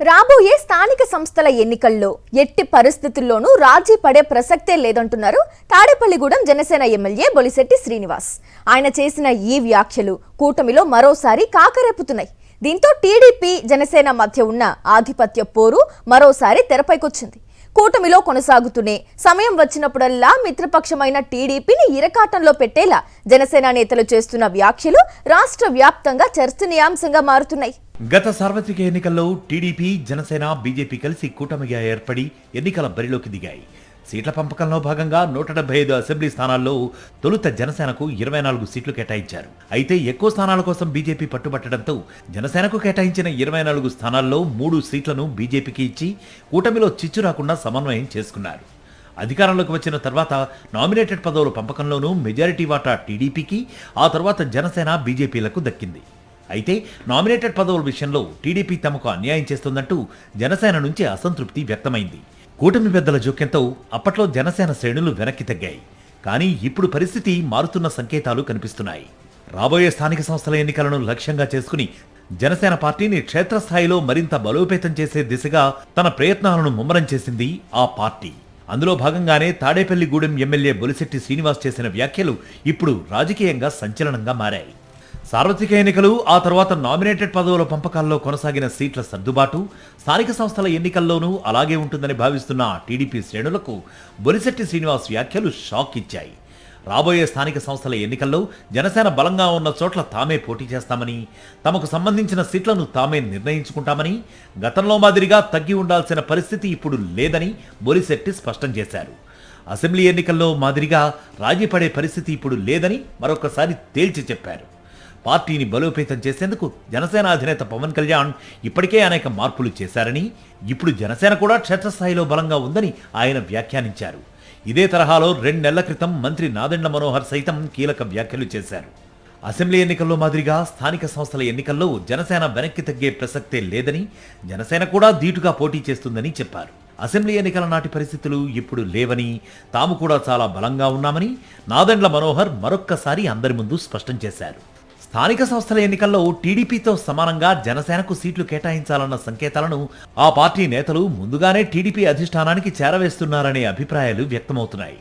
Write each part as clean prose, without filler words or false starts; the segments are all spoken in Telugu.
రాబోయే స్థానిక సంస్థల ఎన్నికల్లో ఎట్టి పరిస్థితుల్లోనూ రాజీ పడే ప్రసక్తే లేదంటున్నారు తాడేపల్లిగూడెం జనసేన ఎమ్మెల్యే బొలిశెట్టి శ్రీనివాస్. ఆయన చేసిన ఈ వ్యాఖ్యలు కూటమిలో మరోసారి కాకరేపుతున్నాయి. దీంతో టీడీపీ జనసేన మధ్య ఉన్న ఆధిపత్య పోరు మరోసారి తెరపైకొచ్చింది. కూటమిలో కొనసాగుతూనే సమయం వచ్చినప్పుడల్లా మిత్రపక్షమైన టీడీపీని ఇరకాటంలో పెట్టేలా జనసేన నేతలు చేస్తున్న వ్యాఖ్యలు రాష్ట్ర వ్యాప్తంగా చర్చనీయాంశంగా మారుతున్నాయి. గత సార్వత్రిక ఎన్నికల్లో టీడీపీ, జనసేన, బీజేపీ కలిసి కూటమిగా ఏర్పడి ఎన్నికల బరిలోకి దిగాయి. సీట్ల పంపకంలో భాగంగా 175 అసెంబ్లీ స్థానాల్లో తొలుత జనసేనకు 24 సీట్లు కేటాయించారు. అయితే ఎక్కువ స్థానాల కోసం బీజేపీ పట్టుబట్టడంతో జనసేనకు కేటాయించిన 24 స్థానాల్లో 3 సీట్లను బీజేపీకి ఇచ్చి కూటమిలో చిచ్చు రాకుండా సమన్వయం చేసుకున్నారు. అధికారంలోకి వచ్చిన తర్వాత నామినేటెడ్ పదవుల పంపకంలోనూ మెజారిటీ వాటా టీడీపీకి, ఆ తర్వాత జనసేన, బీజేపీలకు దక్కింది. అయితే నామినేటెడ్ పదవుల విషయంలో టీడీపీ తమకు అన్యాయం చేస్తుందంటూ జనసేన నుంచి అసంతృప్తి వ్యక్తమైంది. కూటమి పెద్దల జోక్యంతో అప్పట్లో జనసేన శ్రేణులు వెనక్కి తగ్గాయి. కానీ ఇప్పుడు పరిస్థితి మారుతున్న సంకేతాలు కనిపిస్తున్నాయి. రాబోయే స్థానిక సంస్థల ఎన్నికలను లక్ష్యంగా చేసుకుని జనసేన పార్టీని క్షేత్రస్థాయిలో మరింత బలోపేతం చేసే దిశగా తన ప్రయత్నాలను ముమ్మరం చేసింది ఆ పార్టీ. అందులో భాగంగానే తాడేపల్లిగూడెం ఎమ్మెల్యే బొలిశెట్టి శ్రీనివాస్ చేసిన వ్యాఖ్యలు ఇప్పుడు రాజకీయంగా సంచలనంగా మారాయి. సార్వత్రిక ఎన్నికలు, ఆ తర్వాత నామినేటెడ్ పదవుల పంపకాల్లో కొనసాగిన సీట్ల సర్దుబాటు స్థానిక సంస్థల ఎన్నికల్లోనూ అలాగే ఉంటుందని భావిస్తున్న టీడీపీ శ్రేణులకు బొలిశెట్టి శ్రీనివాస్ వ్యాఖ్యలు షాక్ ఇచ్చాయి. రాబోయే స్థానిక సంస్థల ఎన్నికల్లో జనసేన బలంగా ఉన్న చోట్ల తామే పోటీ చేస్తామని, తమకు సంబంధించిన సీట్లను తామే నిర్ణయించుకుంటామని, గతంలో మాదిరిగా తగ్గి ఉండాల్సిన పరిస్థితి ఇప్పుడు లేదని బొలిశెట్టి స్పష్టం చేశారు. అసెంబ్లీ ఎన్నికల్లో మాదిరిగా రాజీ పడే పరిస్థితి ఇప్పుడు లేదని మరొకసారి తేల్చి చెప్పారు. పార్టీని బలోపేతం చేసేందుకు జనసేన అధినేత పవన్ కళ్యాణ్ ఇప్పటికే అనేక మార్పులు చేశారని, ఇప్పుడు జనసేన కూడా క్షేత్రస్థాయిలో బలంగా ఉందని ఆయన వ్యాఖ్యానించారు. ఇదే తరహాలో 2 నెలల క్రితం మంత్రి నాదెండ్ల మనోహర్ సైతం కీలక వ్యాఖ్యలు చేశారు. అసెంబ్లీ ఎన్నికల్లో మాదిరిగా స్థానిక సంస్థల ఎన్నికల్లో జనసేన వెనక్కి తగ్గే ప్రసక్తే లేదని, జనసేన కూడా ధీటుగా పోటీ చేస్తుందని చెప్పారు. అసెంబ్లీ ఎన్నికల నాటి పరిస్థితులు ఇప్పుడు లేవని, తాము కూడా చాలా బలంగా ఉన్నామని నాదెండ్ల మనోహర్ మరొక్కసారి అందరి ముందు స్పష్టం చేశారు. స్థానిక సంస్థల ఎన్నికల్లో టీడీపీతో సమానంగా జనసేనకు సీట్లు కేటాయించాలన్న సంకేతాలను ఆ పార్టీ నేతలు ముందుగానే టీడీపీ అధిష్టానానికి చేరవేస్తున్నారనే అభిప్రాయాలు వ్యక్తమవుతున్నాయి.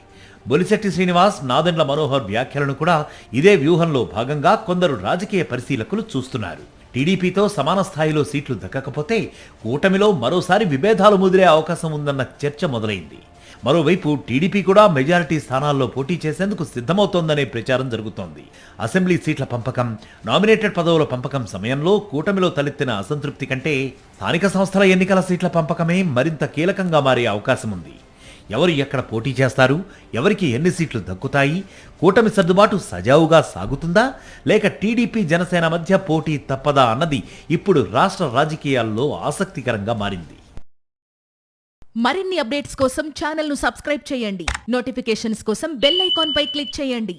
బొలిశెట్టి శ్రీనివాస్, నాదెండ్ల మనోహర్ వ్యాఖ్యలను కూడా ఇదే వ్యూహంలో భాగంగా కొందరు రాజకీయ పరిశీలకులు చూస్తున్నారు. టీడీపీతో సమాన స్థాయిలో సీట్లు దక్కకపోతే కూటమిలో మరోసారి విభేదాలు ముదిరే అవకాశం ఉందన్న చర్చ మొదలైంది. మరోవైపు టీడీపీ కూడా మెజారిటీ స్థానాల్లో పోటీ చేసేందుకు సిద్ధమవుతోందనే ప్రచారం జరుగుతోంది. అసెంబ్లీ సీట్ల పంపకం, నామినేటెడ్ పదవుల పంపకం సమయంలో కూటమిలో తలెత్తిన అసంతృప్తి కంటే స్థానిక సంస్థల ఎన్నికల సీట్ల పంపకమే మరింత కీలకంగా మారే అవకాశం ఉంది. ఎవరు ఎక్కడ పోటీ చేస్తారు, ఎవరికి ఎన్ని సీట్లు దక్కుతాయి, కూటమి సర్దుబాటు సజావుగా సాగుతుందా, లేక టీడీపీ, జనసేన మధ్య పోటీ తప్పదా అన్నది ఇప్పుడు రాష్ట్ర రాజకీయాల్లో ఆసక్తికరంగా మారింది. మరిన్ని అప్డేట్స్ కోసం ఛానల్ ను సబ్స్క్రైబ్ చేయండి. నోటిఫికేషన్స్ కోసం బెల్ ఐకాన్ పై క్లిక్ చేయండి.